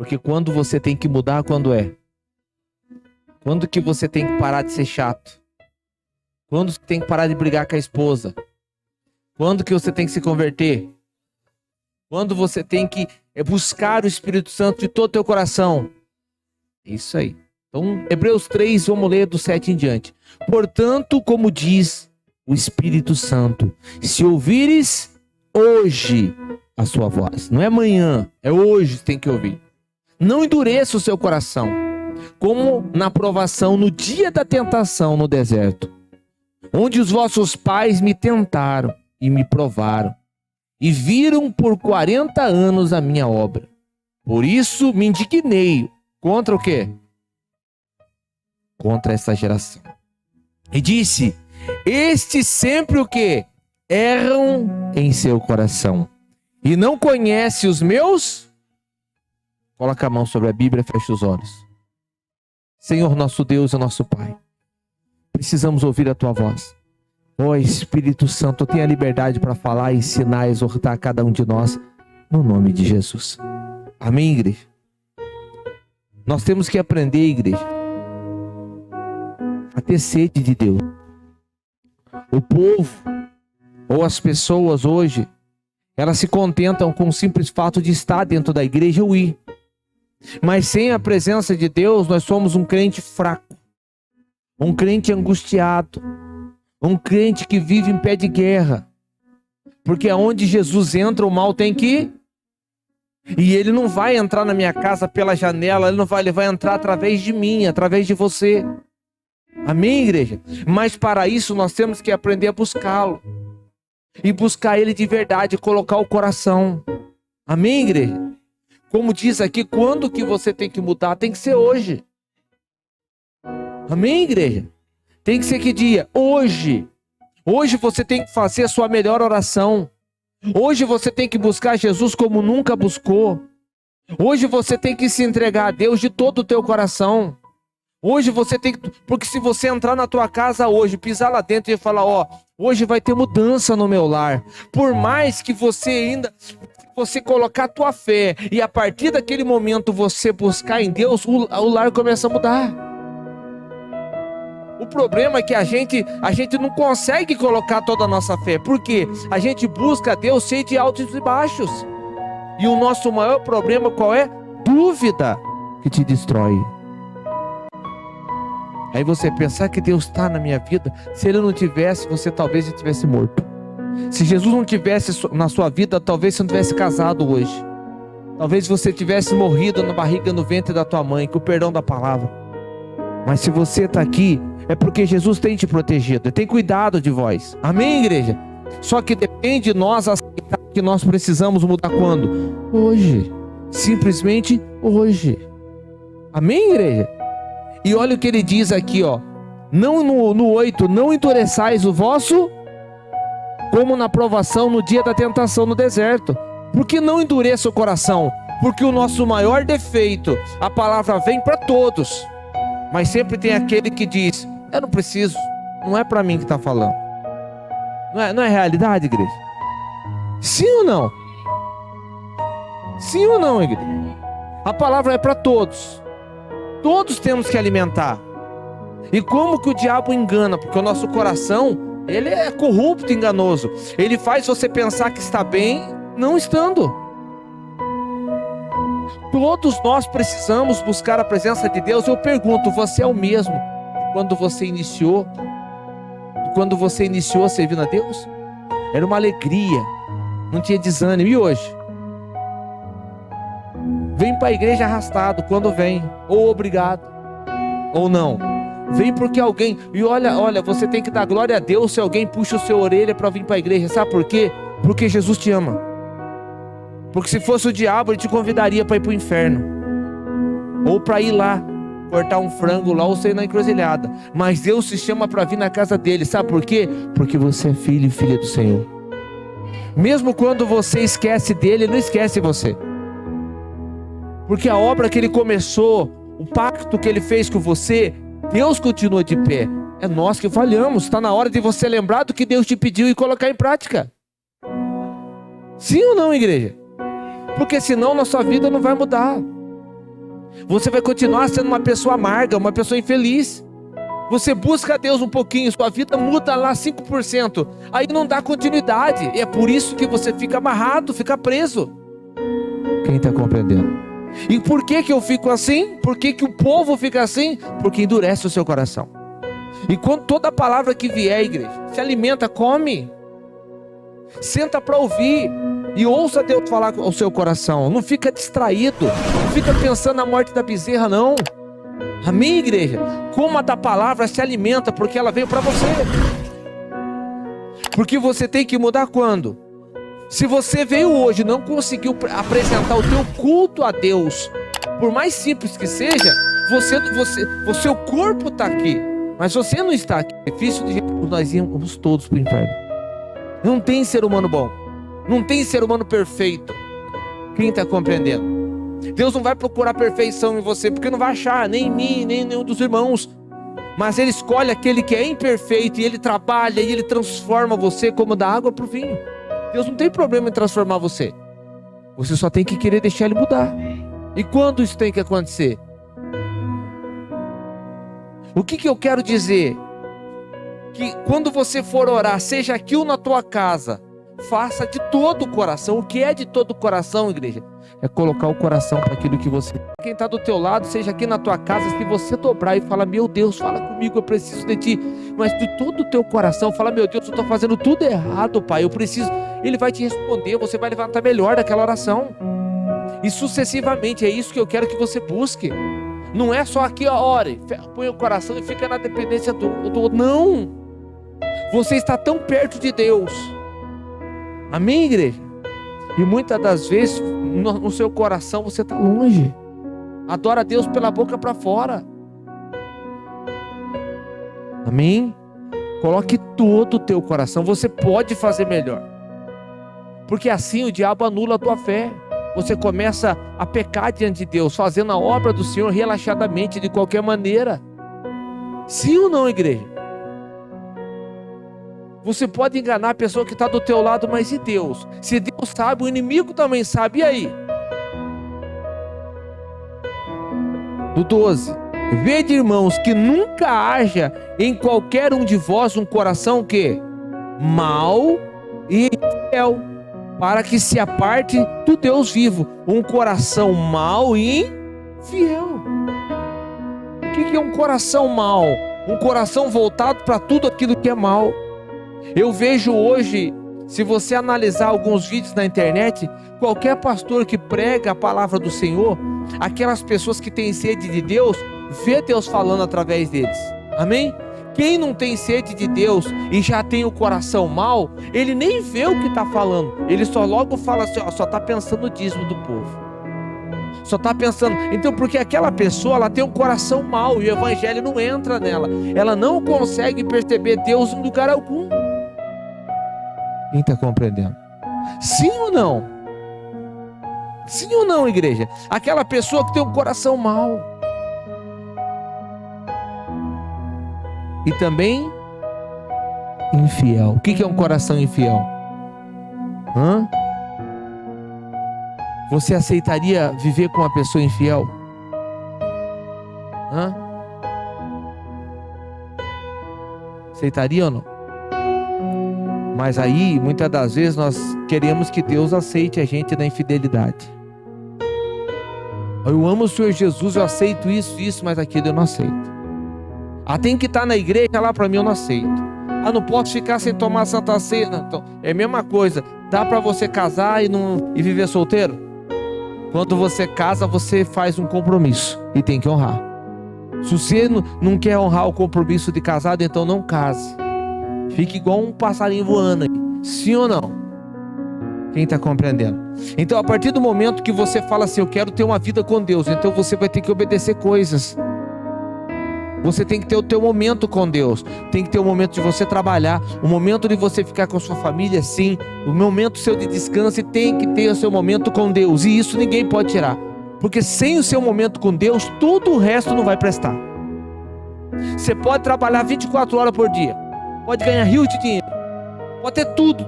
Porque quando você tem que mudar, quando é? Quando que você tem que parar de ser chato? Quando você tem que parar de brigar com a esposa? Quando que você tem que se converter? Quando você tem que buscar o Espírito Santo de todo o teu coração? Isso aí. Então, Hebreus 3, vamos ler do 7 em diante. Portanto, como diz o Espírito Santo, se ouvires hoje a sua voz, não é amanhã, é hoje que tem que ouvir. Não endureça o seu coração, como na provação no dia da tentação no deserto, onde os vossos pais me tentaram e me provaram, e viram por 40 anos a minha obra. Por isso me indignei. Contra o quê? Contra essa geração. E disse: estes sempre o quê? Erram em seu coração. E não conhece os meus? Coloca a mão sobre a Bíblia, fecha os olhos. Senhor, nosso Deus e nosso Pai, precisamos ouvir a tua voz. Ó Espírito Santo, tenha liberdade para falar, ensinar, exortar cada um de nós, no nome de Jesus. Amém, igreja? Nós temos que aprender, igreja, a ter sede de Deus. O povo, ou as pessoas hoje, elas se contentam com o simples fato de estar dentro da igreja ou ir. Mas sem a presença de Deus, nós somos um crente fraco, um crente angustiado, um crente que vive em pé de guerra. Porque aonde Jesus entra, o mal tem que ir. E ele não vai entrar na minha casa pela janela, ele vai entrar através de mim, através de você. Amém, igreja? Mas para isso nós temos que aprender a buscá-lo. E buscar ele de verdade, colocar o coração. Amém, igreja? Como diz aqui, quando que você tem que mudar? Tem que ser hoje. Amém, igreja? Tem que ser que dia? Hoje. Hoje você tem que fazer a sua melhor oração. Hoje você tem que buscar Jesus como nunca buscou. Hoje você tem que se entregar a Deus de todo o teu coração. Hoje você tem que... Porque se você entrar na tua casa hoje, pisar lá dentro e falar, ó, hoje vai ter mudança no meu lar. Por mais que você colocar a tua fé e a partir daquele momento você buscar em Deus, o lar começa a mudar. O problema é que a gente não consegue colocar toda a nossa fé. Por quê? A gente busca Deus cheio de altos e baixos. E o nosso maior problema qual é? Dúvida que te destrói. Aí você pensar que Deus está na minha vida. Se Ele não tivesse, você talvez já tivesse morto. Se Jesus não tivesse na sua vida, talvez você não tivesse casado hoje. Talvez você tivesse morrido na barriga, no ventre da tua mãe, com o perdão da palavra. Mas se você está aqui, é porque Jesus tem te protegido, Ele tem cuidado de vós. Amém, igreja? Só que depende de nós aceitar que nós precisamos mudar quando? Hoje. Simplesmente hoje. Amém, igreja? E olha o que ele diz aqui, ó. Não no 8, não endureçais o vosso, como na provação no dia da tentação no deserto. Por que não endureça o coração? Porque o nosso maior defeito, a palavra vem para todos. Mas sempre tem aquele que diz, eu não preciso, não é para mim que está falando. Não é realidade, igreja? Sim ou não? Sim ou não, igreja? A palavra é para todos. Todos temos que alimentar. E como que o diabo engana? Porque o nosso coração, ele é corrupto, enganoso. Ele faz você pensar que está bem, não estando. Todos nós precisamos buscar a presença de Deus. Eu pergunto, você é o mesmo quando você iniciou? Quando você iniciou servindo a Deus? Era uma alegria, não tinha desânimo. E hoje? Vem para a igreja arrastado quando vem, ou obrigado, ou não. Vem porque alguém... E olha, você tem que dar glória a Deus se alguém puxa o seu orelha para vir para a igreja. Sabe por quê? Porque Jesus te ama. Porque se fosse o diabo, ele te convidaria para ir para o inferno. Ou para ir lá, cortar um frango lá, ou sair na encruzilhada. Mas Deus te chama para vir na casa dele. Sabe por quê? Porque você é filho e filha do Senhor. Mesmo quando você esquece dele, ele não esquece você. Porque a obra que ele começou, o pacto que ele fez com você, Deus continua de pé. É nós que falhamos. Está na hora de você lembrar do que Deus te pediu e colocar em prática. Sim ou não, igreja? Porque senão nossa vida não vai mudar. Você vai continuar sendo uma pessoa amarga, uma pessoa infeliz. Você busca a Deus um pouquinho, sua vida muda lá 5%, aí não dá continuidade, e é por isso que você fica amarrado, fica preso. Quem está compreendendo? E por que eu fico assim? Por que o povo fica assim? Porque endurece o seu coração. E quando toda palavra que vier, igreja, se alimenta, come, senta para ouvir e ouça Deus falar ao seu coração. Não fica distraído, não fica pensando na morte da bezerra, não. Amém, igreja? Coma da palavra, se alimenta, porque ela veio para você. Porque você tem que mudar quando? Se você veio hoje e não conseguiu apresentar o teu culto a Deus, por mais simples que seja, o seu corpo está aqui, mas você não está aqui. Difícil de Jesus, nós íamos todos para o inferno. Não tem ser humano bom, não tem ser humano perfeito. Quem está compreendendo? Deus não vai procurar perfeição em você, porque não vai achar, nem em mim, nem em nenhum dos irmãos. Mas Ele escolhe aquele que é imperfeito, e Ele trabalha, e Ele transforma você como da água para o vinho. Deus não tem problema em transformar você. Você só tem que querer deixar Ele mudar. E quando isso tem que acontecer? O que eu quero dizer? Que quando você for orar, seja aqui ou na tua casa, faça de todo o coração. O que é de todo o coração, igreja? É colocar o coração para aquilo que você... Quem está do teu lado, seja aqui na tua casa, se você dobrar e falar, meu Deus, fala comigo, eu preciso de ti. Mas de todo o teu coração, fala, meu Deus, eu estou fazendo tudo errado, Pai, eu preciso... Ele vai te responder, você vai levantar melhor daquela oração. E sucessivamente, é isso que eu quero que você busque. Não é só aqui, ó, ore, põe o coração e fica na dependência do outro. Não! Você está tão perto de Deus. Amém, igreja? E muitas das vezes, no seu coração, você está longe. Adora a Deus pela boca para fora. Amém? Coloque todo o teu coração. Você pode fazer melhor. Porque assim o diabo anula a tua fé. Você começa a pecar diante de Deus, fazendo a obra do Senhor relaxadamente, de qualquer maneira. Sim ou não, igreja? Você pode enganar a pessoa que está do teu lado, mas e Deus? Se Deus sabe, o inimigo também sabe, e aí? Do 12. Vede, irmãos, que nunca haja em qualquer um de vós um coração que mau e infiel, para que se aparte do Deus vivo. Um coração mau e infiel. O que é um coração mau? Um coração voltado para tudo aquilo que é mau. Eu vejo hoje, se você analisar alguns vídeos na internet, qualquer pastor que prega a palavra do Senhor, aquelas pessoas que têm sede de Deus, vê Deus falando através deles. Amém? Quem não tem sede de Deus e já tem o coração mau, ele nem vê o que está falando. Ele só logo fala assim, ó, só está pensando no dízimo do povo. Só está pensando. Então, porque aquela pessoa, ela tem um coração mau e o evangelho não entra nela. Ela não consegue perceber Deus em lugar algum. Quem está compreendendo? Sim ou não? Sim ou não, igreja? Aquela pessoa que tem um coração mau. E também infiel. O que é um coração infiel? Você aceitaria viver com uma pessoa infiel? Aceitaria ou não? Mas aí, muitas das vezes, nós queremos que Deus aceite a gente na infidelidade. Eu amo o Senhor Jesus, eu aceito isso, mas aquilo eu não aceito. Tem que estar na igreja, lá para mim eu não aceito. Não posso ficar sem tomar Santa Ceia. Então, é a mesma coisa. Dá para você casar e viver solteiro? Quando você casa, você faz um compromisso e tem que honrar. Se você não quer honrar o compromisso de casado, então não case. Fique igual um passarinho voando aí. Sim ou não? Quem está compreendendo? Então, a partir do momento que você fala assim, eu quero ter uma vida com Deus, então você vai ter que obedecer coisas. Você tem que ter o teu momento com Deus. Tem que ter o momento de você trabalhar, o momento de você ficar com a sua família, sim. O momento seu de descanso, e tem que ter o seu momento com Deus. E isso ninguém pode tirar. Porque sem o seu momento com Deus, tudo o resto não vai prestar. Você pode trabalhar 24 horas por dia. Pode ganhar rios de dinheiro. Pode ter tudo.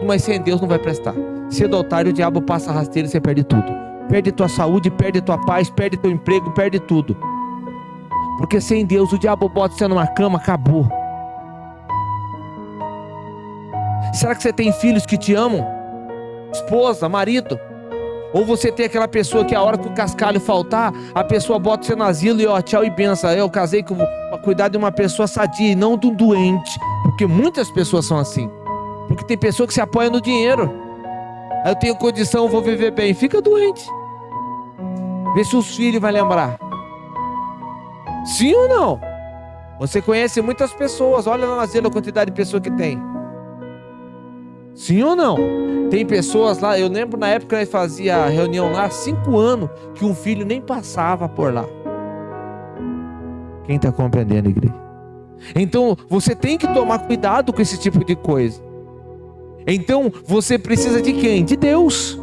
Mas sem Deus não vai prestar. Cedo ou tarde o diabo passa rasteiro e você perde tudo. perde tua saúde, perde tua paz, perde teu emprego, perde tudo. Porque sem Deus, o diabo bota você numa cama, acabou. Será que você tem filhos que te amam? Esposa, marido? Ou você tem aquela pessoa que a hora que o cascalho faltar, a pessoa bota você no asilo e ó, tchau e benção. Eu casei para cuidar de uma pessoa sadia e não de um doente. Porque muitas pessoas são assim. Porque tem pessoa que se apoia no dinheiro. Aí eu tenho condição, eu vou viver bem. Fica doente. Vê se os filhos vão lembrar. Sim ou não? Você conhece muitas pessoas. Olha lá no asilo a quantidade de pessoas que tem. Sim ou não? Tem pessoas lá, eu lembro na época que nós fazia reunião lá, 5 anos, que um filho nem passava por lá. Quem está compreendendo, igreja? Então, você tem que tomar cuidado com esse tipo de coisa. Então, você precisa de quem? De Deus.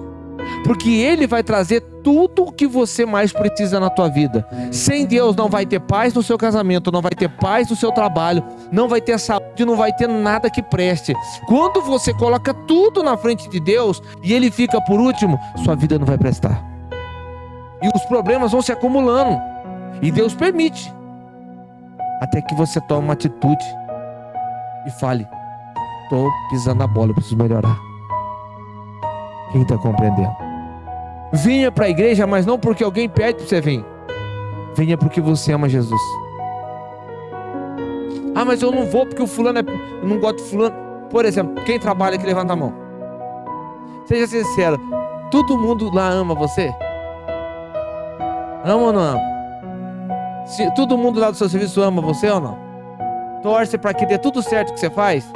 Porque Ele vai trazer tudo o que você mais precisa na tua vida. Sem Deus não vai ter paz no seu casamento, não vai ter paz no seu trabalho, não vai ter saúde, não vai ter nada que preste. Quando você coloca tudo na frente de Deus e Ele fica por último, sua vida não vai prestar. E os problemas vão se acumulando. E Deus permite. Até que você tome uma atitude e fale: estou pisando na bola, eu preciso melhorar. Quem está compreendendo? Venha para a igreja, mas não porque alguém pede para você vir. Venha porque você ama Jesus. Ah, mas eu não vou porque o fulano eu não gosto de fulano. Por exemplo, quem trabalha aqui, levanta a mão. Seja sincero, todo mundo lá ama você? Ama ou não ama? Se todo mundo lá do seu serviço ama você ou não? Torce para que dê tudo certo que você faz?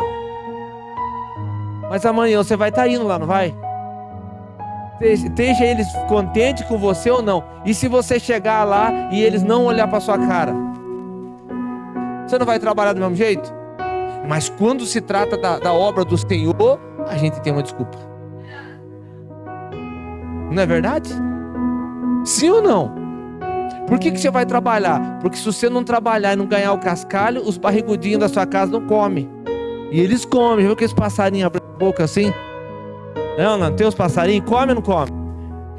Mas amanhã você vai estar indo lá, não vai? Esteja eles contentes com você ou não. E se você chegar lá e eles não olhar para sua cara, você não vai trabalhar do mesmo jeito? Mas quando se trata da obra do Senhor, a gente tem uma desculpa. Não é verdade? Sim ou não? Por que você vai trabalhar? Porque se você não trabalhar e não ganhar o cascalho, os barrigudinhos da sua casa não comem. E eles comem. Viu aqueles passarinhos abrindo a boca assim? Não, tem os passarinhos, come ou não come?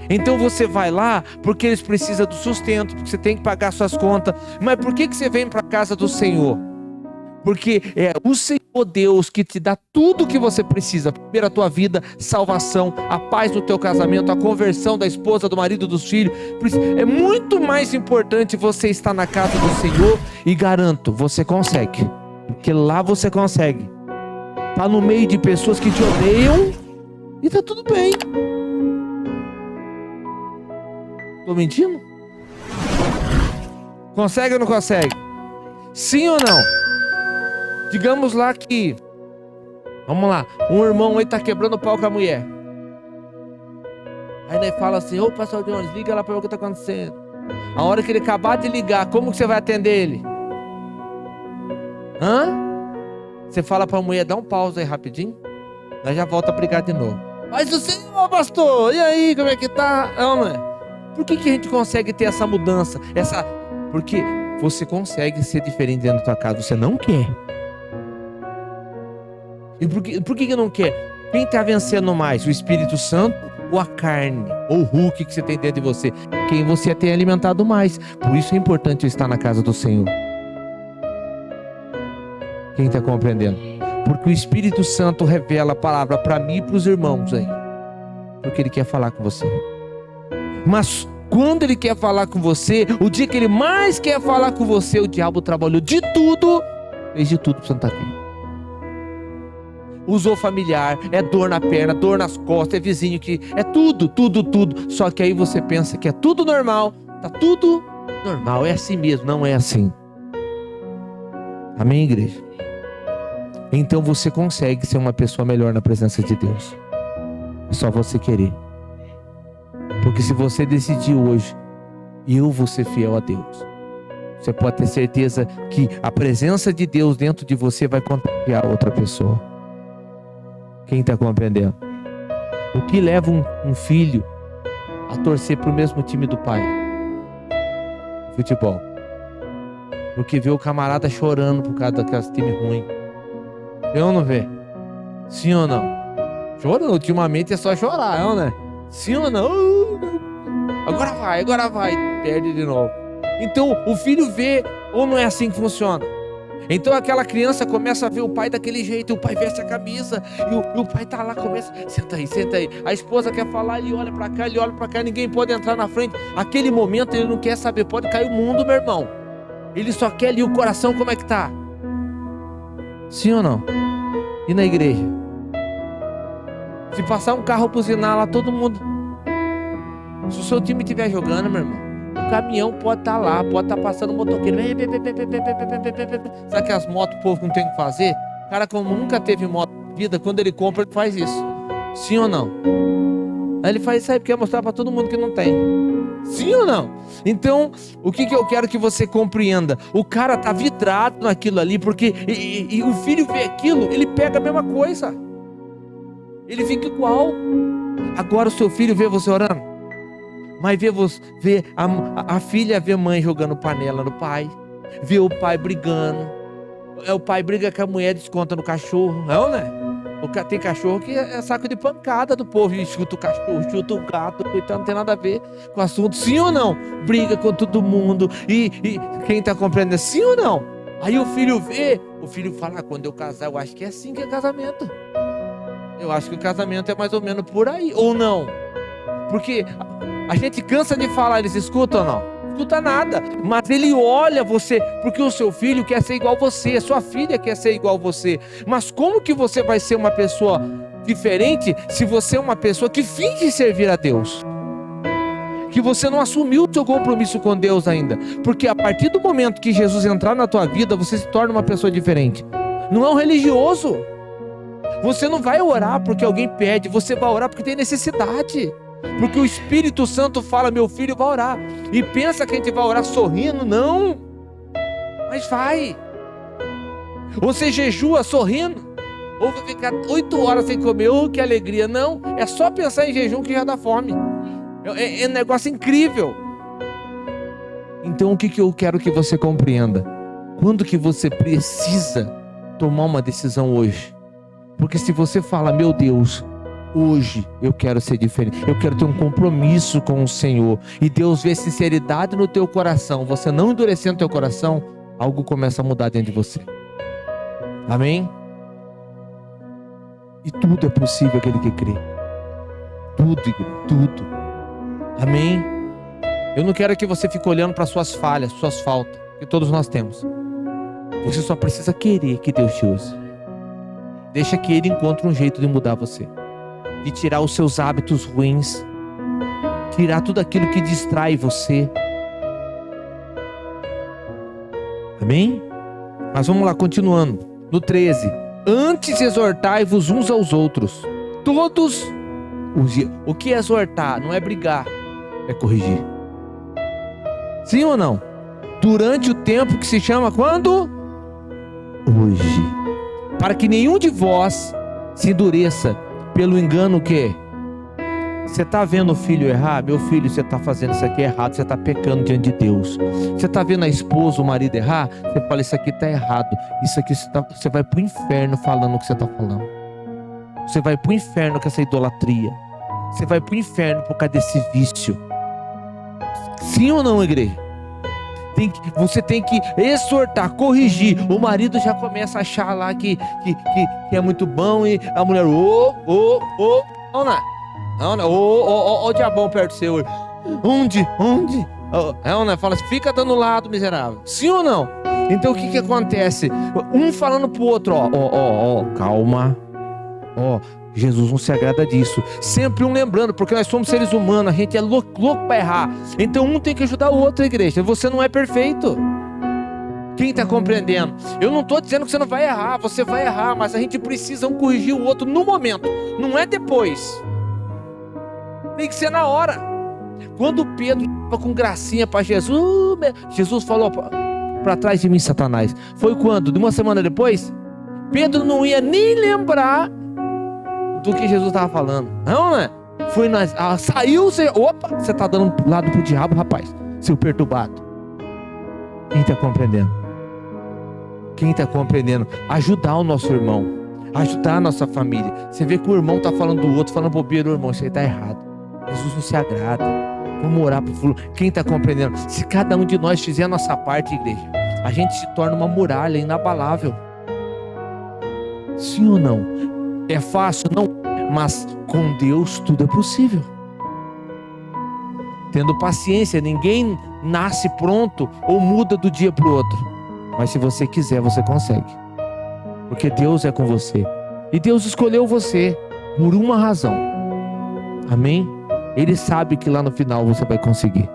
Então você vai lá porque eles precisam do sustento, porque você tem que pagar suas contas. Mas por que você vem para a casa do Senhor? Porque é o Senhor Deus que te dá tudo o que você precisa. Primeiro a tua vida, salvação, a paz no teu casamento, a conversão da esposa, do marido, dos filhos. É muito mais importante você estar na casa do Senhor. E garanto, você consegue. Porque lá você consegue. Está no meio de pessoas que te odeiam e está tudo bem. Estou mentindo? Consegue ou não consegue? Sim ou não? Digamos lá que, vamos lá, um irmão aí está quebrando o pau com a mulher. Aí nós fala assim: ô pastor Jones, liga lá para ver o que está acontecendo. A hora que ele acabar de ligar, como que você vai atender ele? Você fala para a mulher: dá um pause aí rapidinho, nós já volta a brigar de novo. Mas o Senhor, pastor, e aí, como é que tá? Não é? Por que a gente consegue ter essa mudança? Porque você consegue ser diferente dentro da tua casa, você não quer. E por que não quer? Quem está vencendo mais? O Espírito Santo ou a carne? Ou o Hulk que você tem dentro de você? Quem você tem alimentado mais. Por isso é importante eu estar na casa do Senhor. Quem está compreendendo? Porque o Espírito Santo revela a palavra para mim e para os irmãos aí. Porque Ele quer falar com você. Mas quando Ele quer falar com você, o dia que Ele mais quer falar com você, o diabo trabalhou de tudo, fez de tudo para você não estar aqui. Usou familiar, é dor na perna, dor nas costas, é vizinho que... É tudo. Só que aí você pensa que é tudo normal. Tá tudo normal, é assim mesmo, não é assim. Amém, igreja? Então você consegue ser uma pessoa melhor na presença de Deus. É só você querer. Porque se você decidir hoje, eu vou ser fiel a Deus, você pode ter certeza que a presença de Deus dentro de você vai contagiar outra pessoa. Quem está compreendendo? O que leva um filho a torcer para o mesmo time do pai? Futebol. Porque vê o camarada chorando por causa daqueles times ruins. Vê ou não vê? Sim ou não? Chorando, ultimamente é só chorar, não, né? Sim ou não? agora vai, perde de novo. Então o filho vê, ou não é assim que funciona? Então aquela criança começa a ver o pai daquele jeito, e o pai veste a camisa, e o pai tá lá, começa, senta aí. A esposa quer falar, ele olha pra cá, ninguém pode entrar na frente. Aquele momento ele não quer saber, pode cair o mundo, meu irmão. Ele só quer ali o coração, como é que tá? Sim ou não? E na igreja? Se passar um carro buzinar lá, todo mundo. Se o seu time estiver jogando, meu irmão, o caminhão pode estar lá, pode estar passando um motoqueiro. Sabe que as motos o povo não tem o que fazer? O cara, como nunca teve moto na vida, quando ele compra, ele faz isso. Sim ou não? Aí ele faz isso aí porque quer mostrar para todo mundo que não tem. Sim ou não? Então, o que eu quero que você compreenda? O cara tá vidrado naquilo ali, porque e o filho vê aquilo, ele pega a mesma coisa. Ele fica igual. Agora o seu filho vê você orando, mas vê a filha vê a mãe jogando panela no pai, vê o pai brigando, o pai briga com a mulher, desconta no cachorro, não, né? Tem cachorro que é saco de pancada do povo, e chuta o cachorro, chuta o gato, então não tem nada a ver com o assunto, sim ou não? Briga com todo mundo, e quem tá compreendendo, sim ou não? Aí o filho vê, o filho fala, quando eu casar, eu acho que é assim que é casamento. Eu acho que o casamento é mais ou menos por aí, ou não? Porque a gente cansa de falar, eles escutam ou não? Escuta nada, mas ele olha você, porque o seu filho quer ser igual a você, sua filha quer ser igual a você. Mas como que você vai ser uma pessoa diferente se você é uma pessoa que finge servir a Deus? Que você não assumiu o seu compromisso com Deus ainda. Porque a partir do momento que Jesus entrar na tua vida, você se torna uma pessoa diferente. Não é um religioso. Você não vai orar porque alguém pede, você vai orar porque tem necessidade. Porque o Espírito Santo fala, meu filho vai orar. E pensa que a gente vai orar sorrindo, não. Mas vai. Ou você jejua sorrindo, ou vai ficar 8 horas sem comer, que alegria. Não, é só pensar em jejum que já dá fome. É um negócio incrível. Então o que eu quero que você compreenda? Quando que você precisa tomar uma decisão hoje? Porque se você fala, meu Deus, hoje eu quero ser diferente, eu quero ter um compromisso com o Senhor, e Deus vê sinceridade no teu coração, você não endurecendo teu coração, algo começa a mudar dentro de você. Amém? E tudo é possível aquele que crê. Tudo, igreja, tudo. Amém? Eu não quero que você fique olhando para suas falhas, suas faltas, que todos nós temos. Você só precisa querer que Deus te use. Deixa que Ele encontre um jeito de mudar você, de tirar os seus hábitos ruins, tirar tudo aquilo que distrai você. Amém? Mas vamos lá, continuando. No 13. Antes exortai-vos uns aos outros, todos os dias. O que é exortar? Não é brigar, é corrigir. Sim ou não? Durante o tempo que se chama quando? Hoje. Para que nenhum de vós se endureça pelo engano que você está vendo o filho errar, meu filho, você está fazendo isso aqui errado, você está pecando diante de Deus. Você está vendo a esposa, o marido errar, você fala, isso aqui está errado, isso aqui você vai para o inferno falando o que você está falando. Você vai para o inferno com essa idolatria, você vai para o inferno por causa desse vício. Sim ou não, igreja? Você tem que exortar, corrigir. O marido já começa a achar lá que é muito bom, e a mulher, o diabão perto seu. Onde? Fala assim, fica dando lado, miserável. Sim ou não? Então o que acontece? Um falando pro outro, calma. Jesus não se agrada disso. Sempre um lembrando, porque nós somos seres humanos, a gente é louco para errar. Então um tem que ajudar o outro, igreja. Você não é perfeito. Quem está compreendendo? Eu não estou dizendo que você não vai errar, você vai errar, mas a gente precisa um corrigir o outro no momento, não é depois. Tem que ser na hora. Quando Pedro estava com gracinha para Jesus, Jesus falou, para trás de mim, Satanás. Foi quando? De uma semana depois? Pedro não ia nem lembrar do que Jesus estava falando. Não, né? Foi saiu, você está dando lado pro diabo, rapaz, seu perturbado. Quem está compreendendo? Quem está compreendendo? Ajudar o nosso irmão, ajudar a nossa família. Você vê que o irmão está falando do outro, falando bobeira, o irmão, isso aí está errado. Jesus não se agrada. Vamos orar para o fulano. Quem está compreendendo? Se cada um de nós fizer a nossa parte, igreja, a gente se torna uma muralha inabalável. Sim ou não? É fácil? Não. Mas com Deus tudo é possível. Tendo paciência, ninguém nasce pronto ou muda do dia para o outro. Mas se você quiser, você consegue. Porque Deus é com você. E Deus escolheu você por uma razão. Amém? Ele sabe que lá no final você vai conseguir.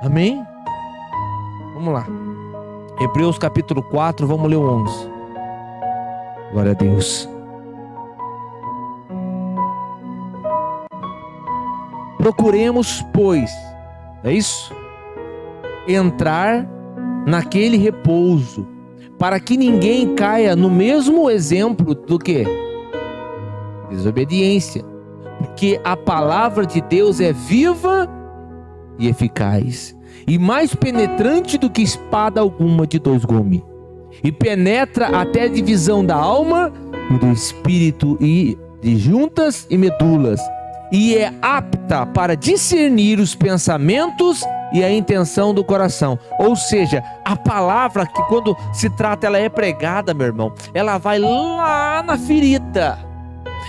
Amém? Vamos lá. Hebreus capítulo 4, vamos ler o 11. Glória a Deus. Procuremos, pois, é isso? Entrar naquele repouso, para que ninguém caia no mesmo exemplo do que? Desobediência. Porque a palavra de Deus é viva e eficaz, e mais penetrante do que espada alguma de dois gumes, e penetra até a divisão da alma e do espírito, e de juntas e medulas, e é apta para discernir os pensamentos e a intenção do coração. Ou seja, a palavra que quando se trata, ela é pregada, meu irmão, ela vai lá na ferida,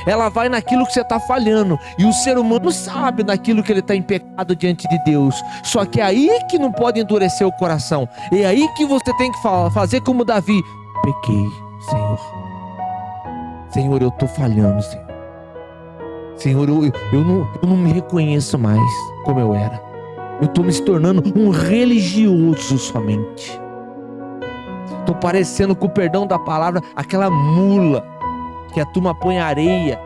ela vai naquilo que você está falhando, e o ser humano sabe naquilo que ele está em pecado diante de Deus. Só que é aí que não pode endurecer o coração, é aí que você tem que fazer como Davi: pequei, Senhor, eu estou falhando, Senhor, eu não me reconheço mais como eu era. Eu estou me tornando um religioso somente. Estou parecendo, com o perdão da palavra, aquela mula que a turma põe areia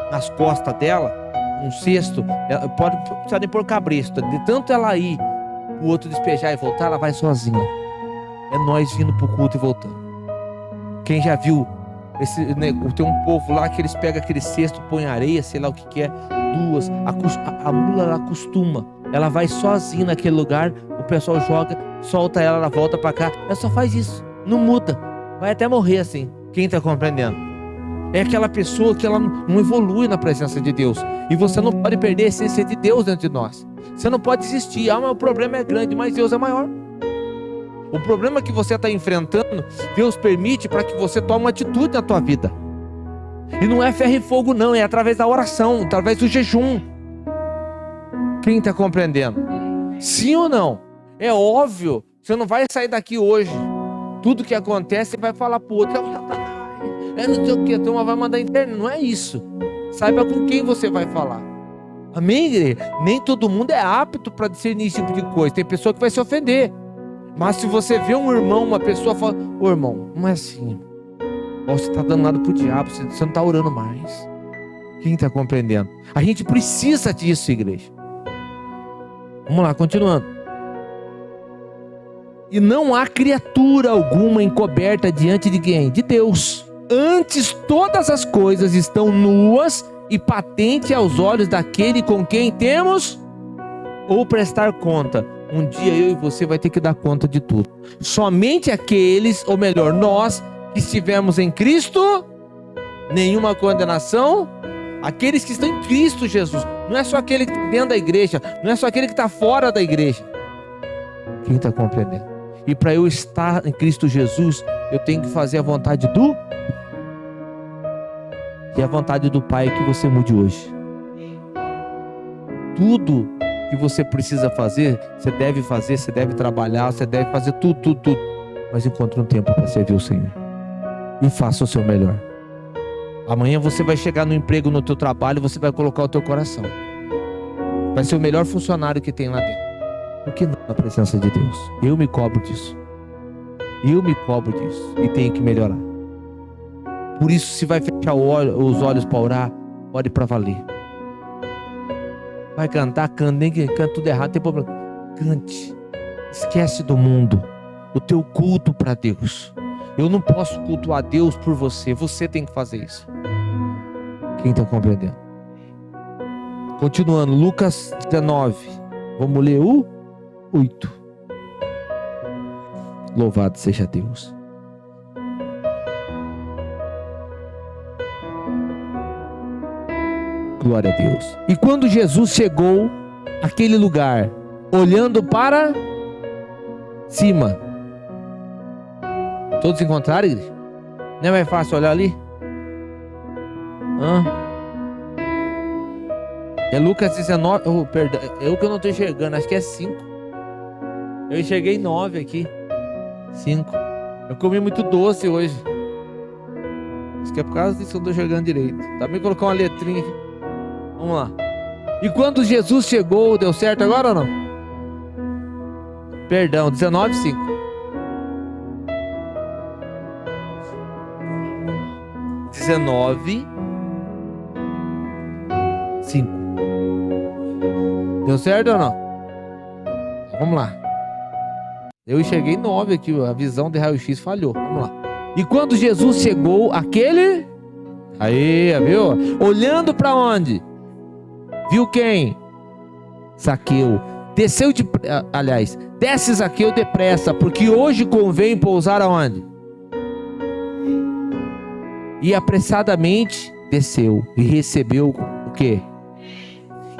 nas costas dela, um cesto, ela pode precisar nem pôr cabresto, de tanto ela ir, o outro despejar e voltar, ela vai sozinha. É nós vindo para o culto e voltando. Quem já viu? Tem um povo lá que eles pegam aquele cesto, põe areia, sei lá o que é, duas, a mula ela acostuma, ela vai sozinha naquele lugar, o pessoal joga, solta ela, ela volta para cá, ela só faz isso, não muda, vai até morrer assim. Quem está compreendendo? É aquela pessoa que ela não evolui na presença de Deus, e você não pode perder a essência de Deus dentro de nós. Você não pode desistir. Mas o problema é grande, mas Deus é maior. O problema que você está enfrentando, Deus permite para que você tome uma atitude na tua vida. E não é ferro e fogo não, é através da oração, através do jejum. Quem está compreendendo? Sim ou não? É óbvio, você não vai sair daqui hoje, tudo que acontece você vai falar para o outro: não sei o que, a turma vai mandar interna. Não é isso. Saiba com quem você vai falar. Amém, igreja? Nem todo mundo é apto para discernir esse tipo de coisa. Tem pessoa que vai se ofender. Mas se você vê um irmão, uma pessoa, fala: ô irmão, não é assim. Você está dando nada pro diabo, você não está orando mais. Quem está compreendendo? A gente precisa disso, igreja. Vamos lá, continuando. E não há criatura alguma encoberta diante de quem? De Deus. Antes todas as coisas estão nuas e patentes aos olhos daquele com quem temos ou prestar conta. Um dia eu e você vai ter que dar conta de tudo. Somente aqueles, ou melhor, nós que estivemos em Cristo, nenhuma condenação. Aqueles que estão em Cristo Jesus. Não é só aquele que está dentro da igreja, não é só aquele que está fora da igreja. Quem está compreendendo? E para eu estar em Cristo Jesus, eu tenho que fazer a vontade do... E a vontade do Pai é que você mude hoje. Tudo que você precisa fazer, você deve trabalhar, você deve fazer tudo. Mas encontre um tempo para servir o Senhor. E faça o seu melhor. Amanhã você vai chegar no emprego, no teu trabalho, você vai colocar o teu coração. Vai ser o melhor funcionário que tem lá dentro. Por que não na presença de Deus? Eu me cobro disso. E tenho que melhorar. Por isso, se vai fechar os olhos para orar, ore para valer. Vai cantar, canta, nem que canta tudo errado, não tem problema. Cante. Esquece do mundo. O teu culto para Deus. Eu não posso cultuar Deus por você. Você tem que fazer isso. Quem está compreendendo? Continuando, Lucas 19. Vamos ler o 8. Louvado seja Deus. Glória a Deus. E quando Jesus chegou àquele lugar, olhando para cima, todos encontraram, igreja? Não é mais fácil olhar ali? É Lucas 19, perdão, eu que eu não estou enxergando, acho que é 5. Eu enxerguei 9 aqui. 5. Eu comi muito doce hoje. Acho que é por causa disso que eu não estou enxergando direito. Também colocar uma letrinha aqui. Vamos lá. E quando Jesus chegou, deu certo agora ou não? Perdão, 19, 5. 19, 5. Deu certo ou não? Vamos lá. Eu enxerguei 9 aqui, a visão de raio-x falhou. Vamos lá. E quando Jesus chegou, aquele... Aí, viu? Olhando para onde? Viu quem? Zaqueu. Desceu de... Aliás, desce Zaqueu depressa, porque hoje convém pousar aonde? E apressadamente desceu e recebeu o quê?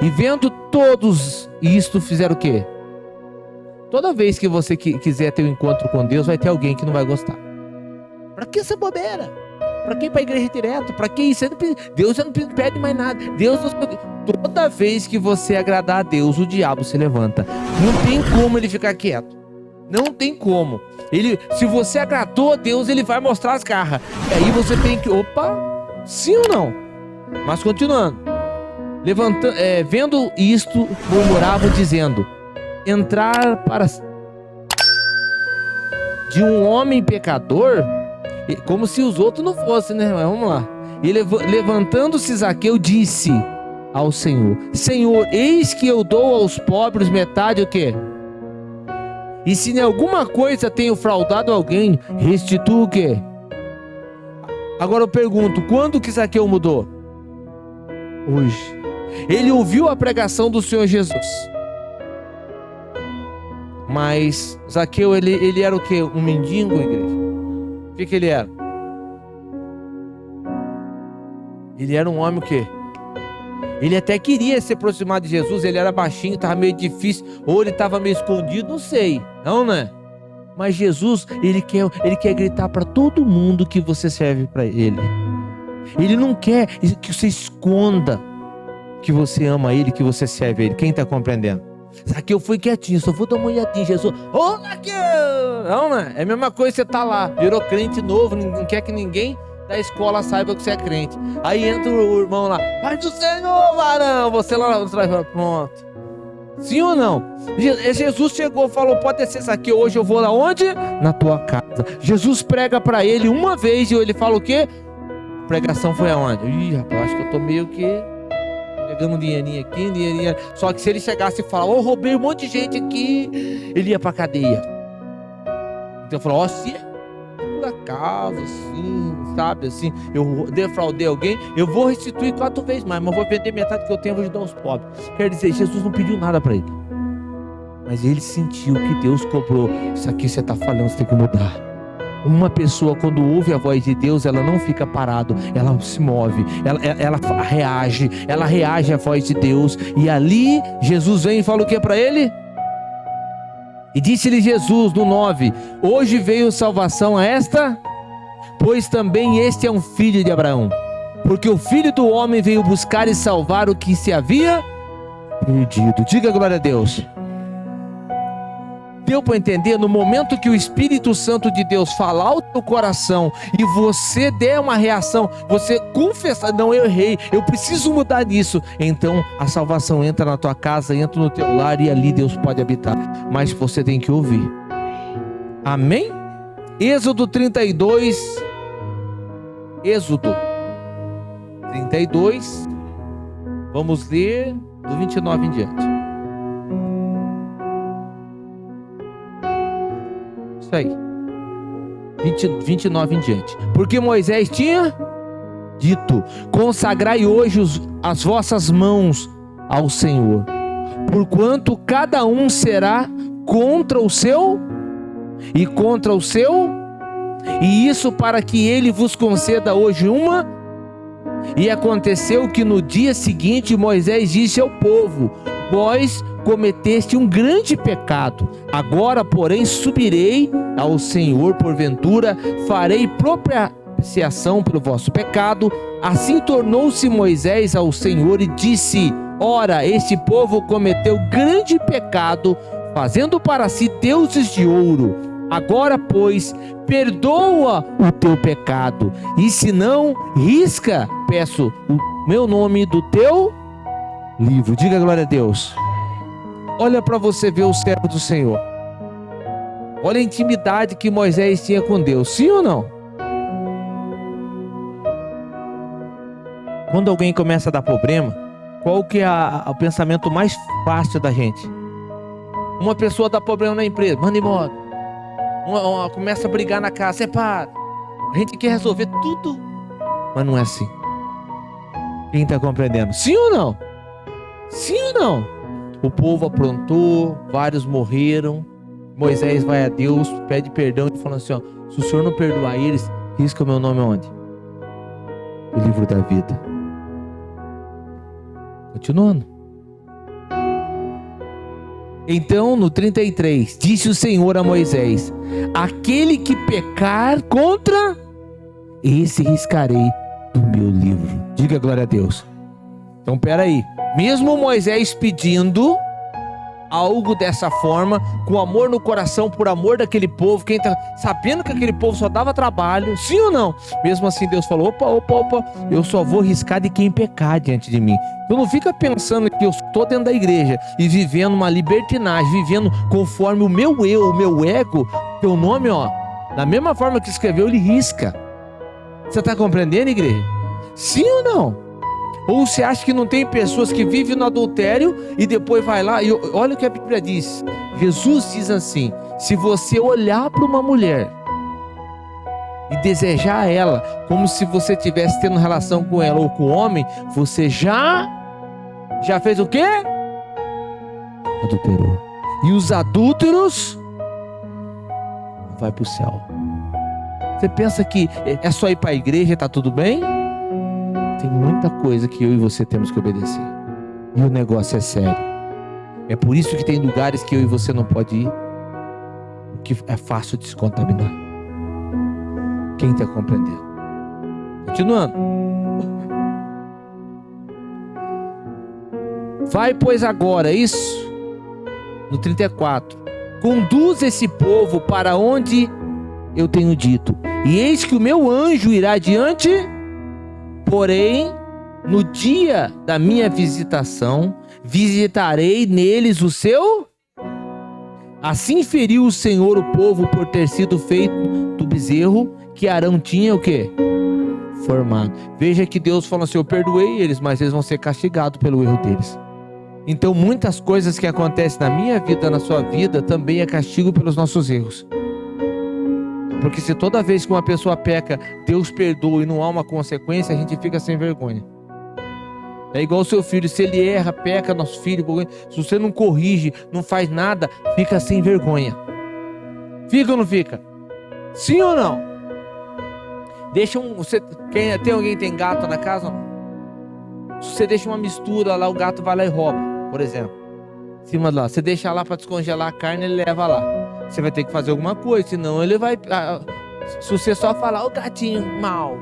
E vendo todos isto, fizeram o quê? Toda vez que você quiser ter um encontro com Deus, vai ter alguém que não vai gostar. Pra que essa bobeira? Pra que ir pra igreja direto? Pra que isso? Deus já não pede mais nada. Toda vez que você agradar a Deus, o diabo se levanta. Não tem como ele ficar quieto. Não tem como. Se você agradou a Deus, ele vai mostrar as garras. E aí você tem que... Opa! Sim ou não? Mas continuando. Vendo isto, murmuravam dizendo... Entrar para... De um homem pecador... Como se os outros não fossem, né? Mas vamos lá. E levantando-se Zaqueu, disse ao Senhor... Senhor, eis que eu dou aos pobres metade o quê? E se em alguma coisa tenho fraudado alguém, restituo o quê? Agora eu pergunto, quando que Zaqueu mudou? Hoje. Ele ouviu a pregação do Senhor Jesus. Mas Zaqueu, ele era o quê? Um mendigo, igreja? O que ele era? Ele era um homem o quê? Ele até queria se aproximar de Jesus, ele era baixinho, estava meio difícil, ou ele estava meio escondido, não sei, não, né? Mas Jesus, ele quer gritar para todo mundo que você serve para ele. Ele não quer que você esconda que você ama ele, que você serve ele. Quem está compreendendo? Zaqueu foi quietinho, só vou dar uma olhadinha, Jesus. Ô, Zaqueu! Não, né? É a mesma coisa, você tá lá, virou crente novo, não quer que ninguém da escola saiba que você é crente. Aí entra o irmão lá, Pai do Senhor, varão, você lá atrás, pronto. Sim ou não? Jesus chegou e falou, pode descer isso aqui, hoje eu vou lá onde? Na tua casa. Jesus prega para ele uma vez e ele fala o quê? A pregação foi aonde? Ih, rapaz, acho que eu tô meio que pegando um dinheirinho aqui, um dinheirinho. Só que se ele chegasse e falar, roubei um monte de gente aqui, ele ia pra cadeia. Então ele falou, se por acaso, assim, sabe, assim, eu defraudei alguém, eu vou restituir 4 vezes mais, mas vou vender metade que eu tenho e vou ajudar os pobres. Quer dizer, Jesus não pediu nada para ele, mas ele sentiu que Deus cobrou. Isso aqui você está falando, você tem que mudar. Uma pessoa, quando ouve a voz de Deus, ela não fica parado, ela se move, ela reage à voz de Deus. E ali Jesus vem e fala o que para ele? E disse-lhe Jesus no 9: hoje veio salvação a esta, pois também este é um filho de Abraão, porque o Filho do Homem veio buscar e salvar o que se havia perdido. Diga glória a Deus. Deu para entender? No momento que o Espírito Santo de Deus falar ao teu coração e você der uma reação, você confessar, não, eu errei, eu preciso mudar nisso, então a salvação entra na tua casa, entra no teu lar e ali Deus pode habitar. Mas você tem que ouvir. Amém? Êxodo 32, vamos ler do 29 em diante. Isso aí, 29 em diante. Porque Moisés tinha dito: consagrai hoje as vossas mãos ao Senhor, porquanto cada um será contra o seu e contra o seu, e isso para que ele vos conceda hoje uma E aconteceu que no dia seguinte Moisés disse ao povo: vós cometeste um grande pecado. Agora, porém, subirei ao Senhor, porventura farei propiciação pelo vosso pecado. Assim tornou-se Moisés ao Senhor e disse: ora, este povo cometeu grande pecado, fazendo para si deuses de ouro. Agora, pois, perdoa o teu pecado, e se não, risca, peço, o meu nome do teu livro. Diga glória a Deus. Olha para você ver o servo do Senhor. Olha a intimidade que Moisés tinha com Deus. Sim ou não? Quando alguém começa a dar problema, qual que é o pensamento mais fácil da gente? Uma pessoa dá problema na empresa, manda embora. Começa a brigar na casa, separa. A gente quer resolver tudo, mas não é assim. Quem está compreendendo? Sim ou não? Sim ou não? O povo aprontou, vários morreram. Moisés vai a Deus, pede perdão e fala assim: ó, se o Senhor não perdoar eles, risca o meu nome onde? O livro da vida. Continuando. Então, no 33, disse o Senhor a Moisés: aquele que pecar contra, esse riscarei do meu livro. Diga glória a Deus. Então, peraí. Mesmo Moisés pedindo algo dessa forma, com amor no coração, por amor daquele povo, quem tá sabendo que aquele povo só dava trabalho, sim ou não? Mesmo assim Deus falou: opa, eu só vou riscar de quem pecar diante de mim. Então não fica pensando que eu estou dentro da igreja e vivendo uma libertinagem, vivendo conforme o meu eu, o meu ego. Teu nome, ó, da mesma forma que escreveu, ele risca. Você está compreendendo, igreja? Sim ou não? Ou você acha que não tem pessoas que vivem no adultério e depois vai lá e olha o que a Bíblia diz. Jesus diz assim: se você olhar para uma mulher e desejar ela como se você estivesse tendo relação com ela ou com o homem, você já fez o quê? Adulterou. E os adúlteros vai para o céu. Você pensa que é só ir para a igreja e está tudo bem? Tem muita coisa que eu e você temos que obedecer. E o negócio é sério. É por isso que tem lugares que eu e você não pode ir, porque é fácil de se contaminar. Quem está compreendendo? Continuando. Vai, pois, agora, isso, no 34. Conduz esse povo para onde eu tenho dito. E eis que o meu anjo irá adiante. Porém, no dia da minha visitação, visitarei neles o seu. Assim feriu o Senhor o povo por ter sido feito do bezerro que Arão tinha o quê? Formado. Veja que Deus fala assim: eu perdoei eles, mas eles vão ser castigados pelo erro deles. Então muitas coisas que acontecem na minha vida, na sua vida, também é castigo pelos nossos erros. Porque se toda vez que uma pessoa peca, Deus perdoa e não há uma consequência, a gente fica sem vergonha. É igual o seu filho: se ele erra, peca, nosso filho, se você não corrige, não faz nada, fica sem vergonha. Fica ou não fica? Sim ou não? Tem alguém que tem gato na casa? Se você deixa uma mistura lá, o gato vai lá e rouba, por exemplo. Em cima de lá, você deixa lá para descongelar a carne, ele leva lá. Você vai ter que fazer alguma coisa, senão ele vai... Se você só falar: o gatinho mal,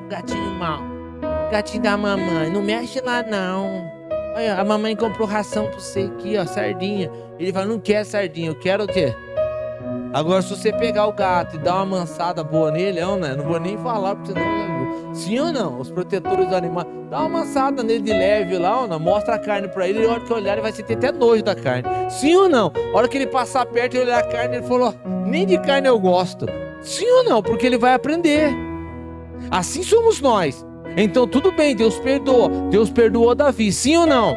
gatinho da mamãe, não mexe lá não. Olha, a mamãe comprou ração pra você aqui, ó, sardinha. Ele vai: não quer sardinha, eu quero o quê? Agora, se você pegar o gato e dar uma amansada boa nele, não vou nem falar, porque senão... Sim ou não? Os protetores do animal, dá uma amansada nele de leve lá, mostra a carne pra ele, e a hora que olhar ele vai ter até nojo da carne. Sim ou não? A hora que ele passar perto e olhar a carne, ele falou: nem de carne eu gosto. Sim ou não? Porque ele vai aprender. Assim somos nós. Então tudo bem, Deus perdoou Davi, sim ou não?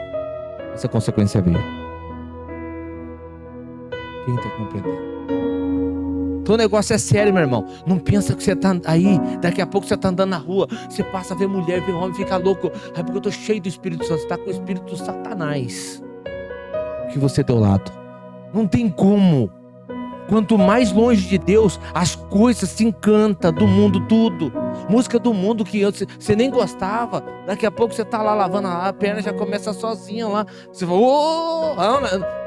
Essa consequência veio. Quem está compreendendo? Então o negócio é sério, meu irmão. Não pensa que você está aí, daqui a pouco você está andando na rua, você passa a ver mulher, vê homem, fica louco. É porque eu estou cheio do Espírito Santo. Você está com o Espírito do Satanás que você é teu lado. Não tem como. Quanto mais longe de Deus, as coisas se encantam do mundo, tudo. Música do mundo que você nem gostava. Daqui a pouco você está lá lavando a perna, já começa sozinha lá. Você fala, oh!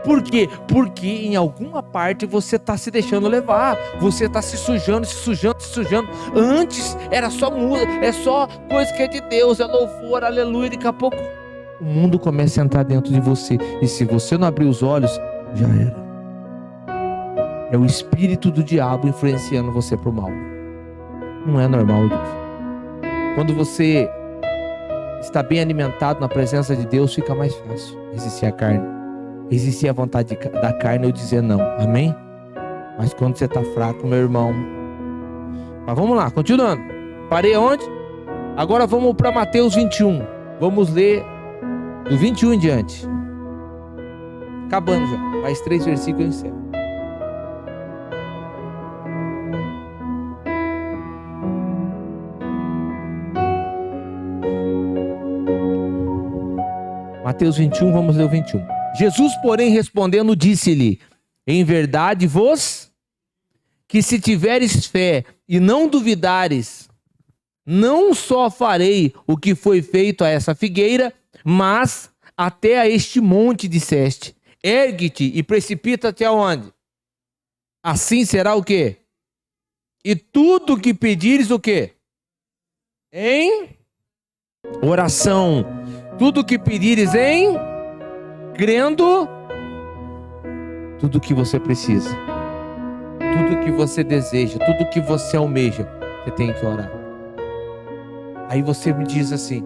Por quê? Porque em alguma parte você está se deixando levar. Você está se sujando. Antes era só música, é só coisa que é de Deus, é louvor, aleluia. Daqui a pouco o mundo começa a entrar dentro de você. E se você não abrir os olhos, já era. É o espírito do diabo influenciando você para o mal. Não é normal, Deus. Quando você está bem alimentado na presença de Deus, fica mais fácil resistir à carne. Resistir à vontade da carne ou dizer não. Amém? Mas quando você está fraco, meu irmão. Mas vamos lá, continuando. Parei aonde? Agora vamos para Mateus 21. Vamos ler do 21 em diante. Acabando já. Mais 3 versículos eu encerro. Mateus 21, vamos ler o 21. Jesus, porém, respondendo, disse-lhe: em verdade vos, que se tiveres fé e não duvidares, não só farei o que foi feito a essa figueira, mas até a este monte disseste: ergue-te e precipita-te aonde? Assim será o quê? E tudo o que pedires o quê? Em oração. Tudo que pedires em crendo, tudo que você precisa, tudo que você deseja, tudo que você almeja, você tem que orar. Aí você me diz assim: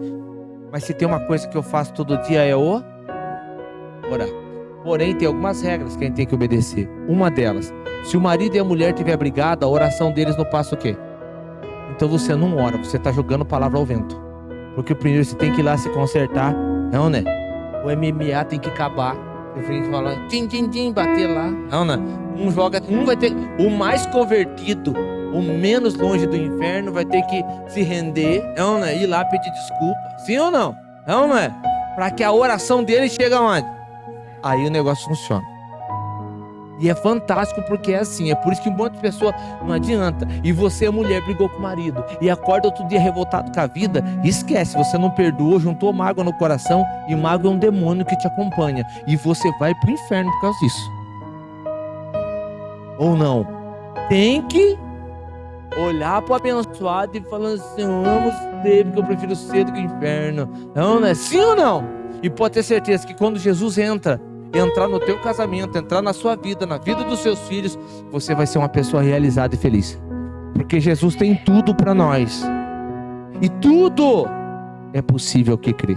mas se tem uma coisa que eu faço todo dia é orar. Porém tem algumas regras que a gente tem que obedecer. Uma delas, se o marido e a mulher estiverem brigados, a oração deles não passa o quê? Então você não ora, você está jogando palavra ao vento. Porque primeiro você tem que ir lá se consertar, não, né? O MMA tem que acabar. Você tem que falar, bater lá, não, né? Um vai ter, o mais convertido, o menos longe do inferno, vai ter que se render, não, né? Ir lá pedir desculpa, sim ou não? Não, né? Para que a oração dele chegue aonde? Aí o negócio funciona. E é fantástico porque é assim, é por isso que um monte de pessoa não adianta. E você, a mulher, brigou com o marido e acorda outro dia revoltado com a vida, e esquece, você não perdoou, juntou mágoa no coração, e mágoa é um demônio que te acompanha, e você vai pro inferno por causa disso. Ou não? Tem que olhar pro abençoado e falando assim: eu amo você porque eu prefiro ser do que o inferno. Não, né? Sim ou não? E pode ter certeza que quando Jesus entrar no teu casamento, entrar na sua vida, na vida dos seus filhos, você vai ser uma pessoa realizada e feliz. Porque Jesus tem tudo para nós. E tudo é possível que crê.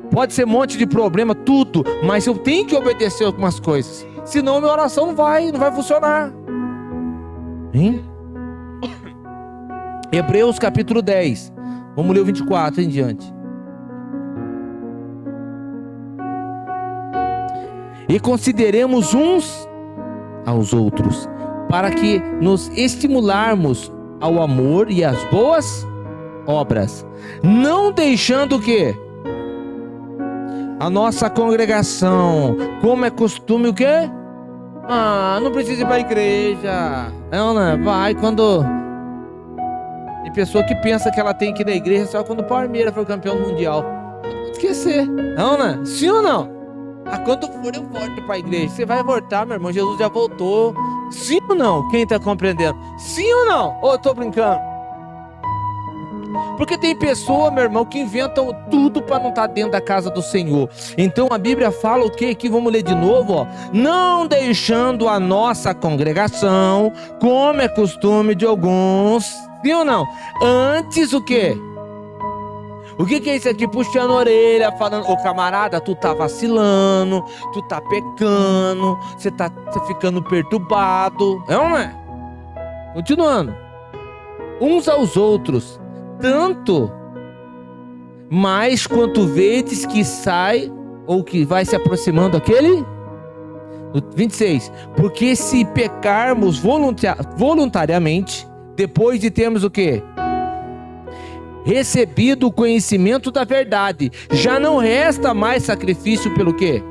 Pode ser um monte de problema, tudo, mas eu tenho que obedecer algumas coisas. Senão minha oração não vai funcionar. Hein? Hebreus capítulo 10. Vamos ler o 24 em diante. E consideremos uns aos outros, para que nos estimularmos ao amor e às boas obras, não deixando o quê? A nossa congregação, como é costume o quê? Não precisa ir para a igreja. Não, né? Vai quando... Tem pessoa que pensa que ela tem que ir na igreja só quando o Palmeiras for campeão mundial. Esquecer. Não, né? Sim ou não? Quando for eu volto para a igreja. Você vai voltar, meu irmão, Jesus já voltou. Sim ou não? Quem está compreendendo? Sim ou não? Ou eu estou brincando? Porque tem pessoa, meu irmão, que inventam tudo para não estar dentro da casa do Senhor. Então a Bíblia fala o quê? Aqui vamos ler de novo, ó. Não deixando a nossa congregação, como é costume de alguns. Sim ou não? Antes o quê? O que é isso aqui? Puxando a orelha, falando: ô camarada, tu tá vacilando, tu tá pecando, você tá ficando perturbado. É ou não é? Continuando. Uns aos outros, tanto mais quanto vedes que sai, ou que vai se aproximando aquele. 26. Porque se pecarmos voluntariamente, depois de termos o quê? Recebido o conhecimento da verdade, já não resta mais sacrifício pelo quê?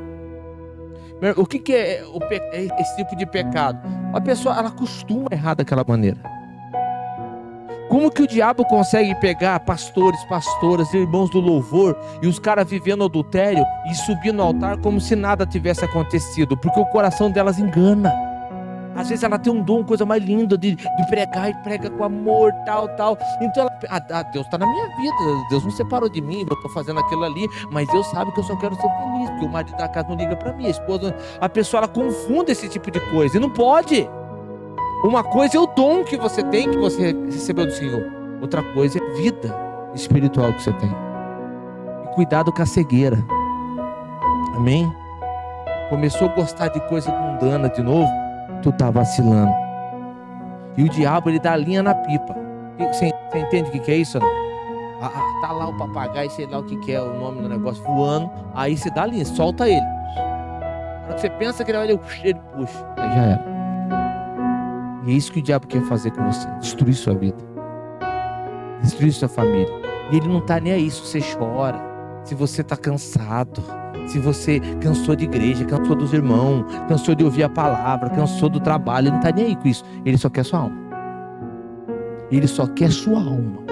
O que é esse tipo de pecado? A pessoa, ela costuma errar daquela maneira. Como que o diabo consegue pegar pastores, pastoras, irmãos do louvor e os caras vivendo adultério e subir no altar como se nada tivesse acontecido? Porque o coração delas engana. Às vezes ela tem um dom, coisa mais linda de pregar, e prega com amor, tal. Então ela, Deus está na minha vida, Deus não separou de mim, eu estou fazendo aquilo ali, mas Deus sabe que eu só quero ser feliz, porque o marido da casa não liga para mim, a esposa, a pessoa, ela confunde esse tipo de coisa, e não pode. Uma coisa é o dom que você tem, que você recebeu do Senhor. Outra coisa é a vida espiritual que você tem. E cuidado com a cegueira. Amém? Começou a gostar de coisa mundana de novo, tu tá vacilando. E o diabo, ele dá linha na pipa. Você entende o que é isso? Não? Tá lá o papagaio, sei lá o que é o nome do negócio, voando. Aí você dá linha, solta ele. Quando você pensa que ele puxa. Aí já era. E é isso que o diabo quer fazer com você. Destruir sua vida. Destruir sua família. E ele não tá nem aí se você chora, se você tá cansado, se você cansou de igreja, cansou dos irmãos, cansou de ouvir a palavra, cansou do trabalho. Ele não tá nem aí com isso. Ele só quer sua alma. Ele só quer sua alma.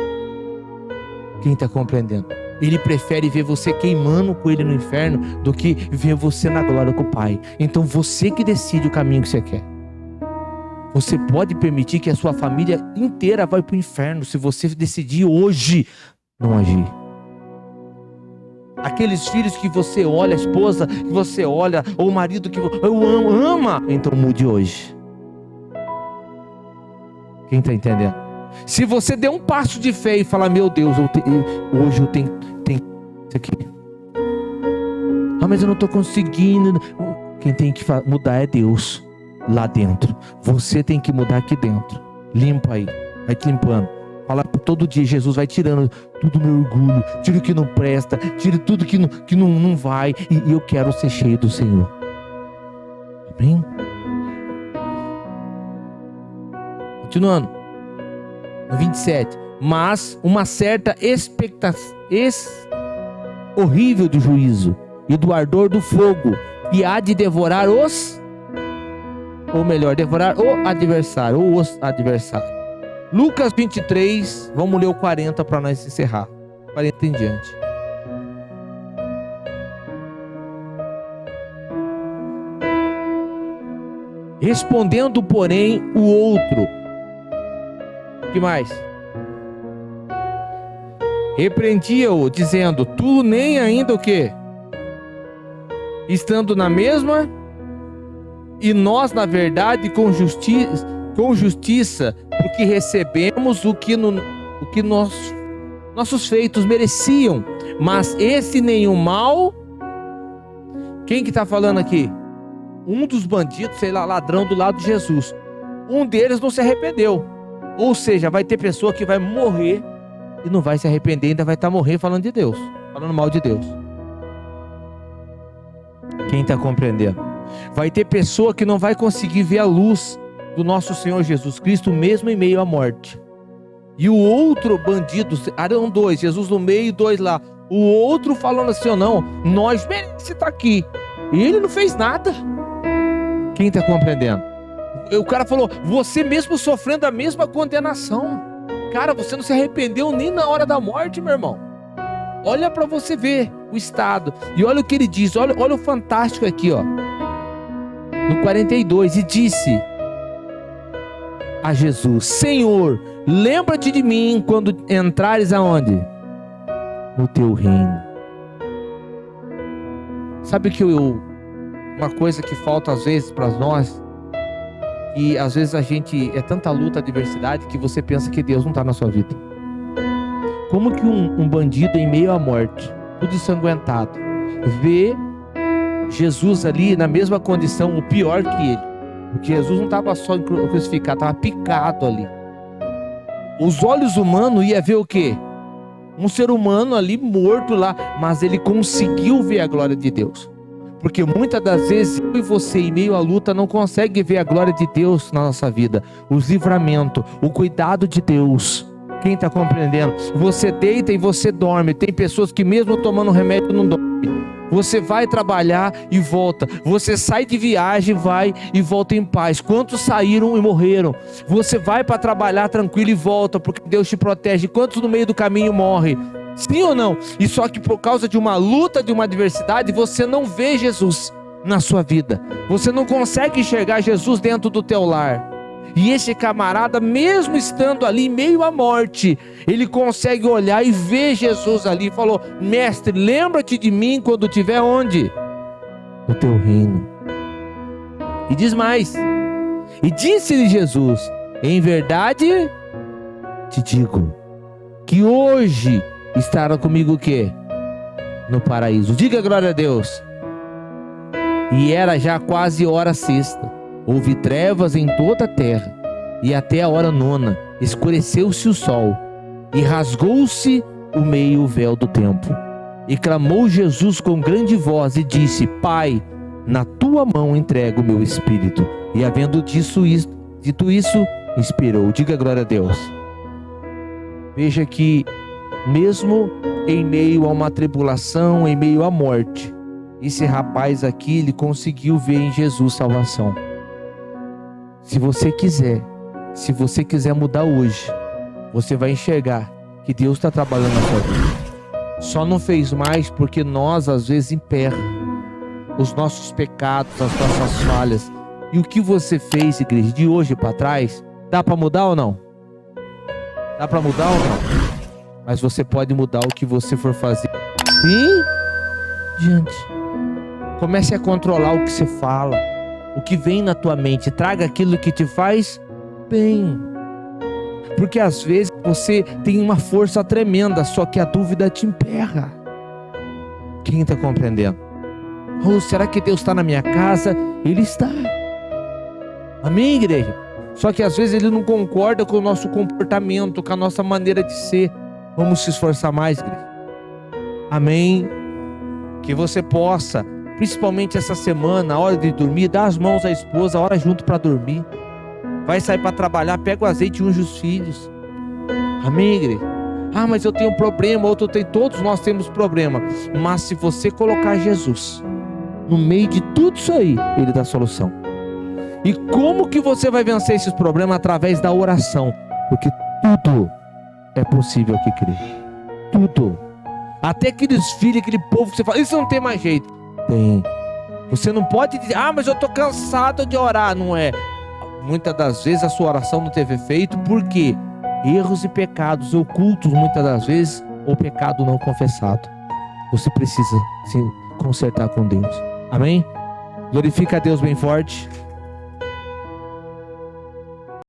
Quem está compreendendo? Ele prefere ver você queimando com ele no inferno do que ver você na glória com o Pai. Então você que decide o caminho que você quer. Você pode permitir que a sua família inteira vá para o inferno se você decidir hoje não agir. Aqueles filhos que você olha, a esposa que você olha, ou o marido que eu ama, então mude hoje. Quem está entendendo? Se você der um passo de fé e falar, meu Deus, hoje eu tenho isso aqui. Ah, mas eu não estou conseguindo. Quem tem que mudar é Deus. Lá dentro, você tem que mudar aqui dentro. Limpa aí, vai te limpando. Fala todo dia, Jesus vai tirando tudo meu orgulho, tira o que não presta, tira tudo que não vai, e eu quero ser cheio do Senhor. Amém? Continuando, no 27. Mas uma certa expectativa horrível do juízo e do ardor do fogo, que há de devorar ou melhor, devorar o adversário, ou os adversários. Lucas 23, vamos ler o 40 para nós encerrar. 40 em diante. Respondendo, porém, o outro. O que mais? Repreendia-o, dizendo, tu nem ainda o quê? Estando na mesma... E nós, na verdade, com justiça, porque recebemos o que nossos feitos mereciam. Mas esse nenhum mal. Quem que está falando aqui? Um dos bandidos, sei lá, ladrão do lado de Jesus. Um deles não se arrependeu. Ou seja, vai ter pessoa que vai morrer e não vai se arrepender, ainda vai estar morrendo falando de Deus, falando mal de Deus. Quem está compreendendo? Vai ter pessoa que não vai conseguir ver a luz do nosso Senhor Jesus Cristo, mesmo em meio à morte. E o outro bandido, eram dois, Jesus no meio e dois lá. O outro falando assim, ou não, nós merecemos estar aqui. E ele não fez nada. Quem está compreendendo? O cara falou, você mesmo sofrendo a mesma condenação. Cara, você não se arrependeu nem na hora da morte, meu irmão. Olha para você ver o estado. E olha o que ele diz, olha o fantástico aqui, ó. No 42, e disse a Jesus, Senhor, lembra-te de mim quando entrares aonde? No teu reino. Sabe que uma coisa que falta às vezes para nós, e às vezes a gente, é tanta luta, adversidade, que você pensa que Deus não está na sua vida. Como que um bandido em meio à morte, tudo ensanguentado, vê Jesus ali na mesma condição, o pior que ele? Porque Jesus não estava só crucificado, estava picado ali. Os olhos humanos iam ver o quê? Um ser humano ali morto lá, mas ele conseguiu ver a glória de Deus. Porque muitas das vezes eu e você em meio à luta não consegue ver a glória de Deus na nossa vida, os livramentos, o cuidado de Deus. Quem está compreendendo? Você deita e você dorme. Tem pessoas que mesmo tomando remédio não dormem. Você vai trabalhar e volta. Você sai de viagem, vai e volta em paz. Quantos saíram e morreram? Você vai para trabalhar tranquilo e volta, porque Deus te protege. Quantos no meio do caminho morrem? Sim ou não? E só que por causa de uma luta, de uma adversidade, você não vê Jesus na sua vida. Você não consegue enxergar Jesus dentro do teu lar. E esse camarada, mesmo estando ali meio à morte, ele consegue olhar e ver Jesus ali. E falou: mestre, lembra-te de mim quando estiver onde? No teu reino. E diz mais. E disse-lhe Jesus: em verdade te digo, que hoje estará comigo o quê? No paraíso. Diga glória a Deus. E era já quase hora sexta. Houve trevas em toda a terra, e até a hora nona escureceu-se o sol, e rasgou-se o meio véu do templo. E clamou Jesus com grande voz e disse: Pai, na tua mão entrego o meu espírito. E havendo dito isso, expirou. Diga glória a Deus. Veja que mesmo em meio a uma tribulação, em meio à morte, esse rapaz aqui, ele conseguiu ver em Jesus salvação. Se você quiser mudar hoje, você vai enxergar que Deus está trabalhando na sua vida. Só não fez mais porque nós às vezes emperra os nossos pecados, as nossas falhas. E o que você fez, igreja, de hoje para trás, dá para mudar ou não? Dá para mudar ou não? Mas você pode mudar o que você for fazer. E diante. Comece a controlar o que você fala, o que vem na tua mente. Traga aquilo que te faz bem. Porque às vezes você tem uma força tremenda, só que a dúvida te emperra. Quem está compreendendo? Oh, será que Deus está na minha casa? Ele está. Amém, igreja? Só que às vezes Ele não concorda com o nosso comportamento, com a nossa maneira de ser. Vamos se esforçar mais, igreja. Amém? Que você possa, principalmente essa semana, a hora de dormir, dar as mãos à esposa, ora junto para dormir. Vai sair para trabalhar, pega o azeite e unge os filhos. Amém, igreja? Ah, mas eu tenho um problema, outro tem, todos nós temos problema. Mas se você colocar Jesus no meio de tudo isso aí, Ele dá a solução. E como que você vai vencer esses problemas? Através da oração. Porque tudo é possível que crê. Tudo. Até aqueles filhos, aquele povo que você fala, isso não tem mais jeito. Tem. Você não pode dizer: ah, mas eu estou cansado de orar. Não é. Muitas das vezes a sua oração não teve efeito. Por quê? Erros e pecados ocultos, muitas das vezes, ou pecado não confessado. Você precisa se consertar com Deus. Amém? Glorifica a Deus bem forte.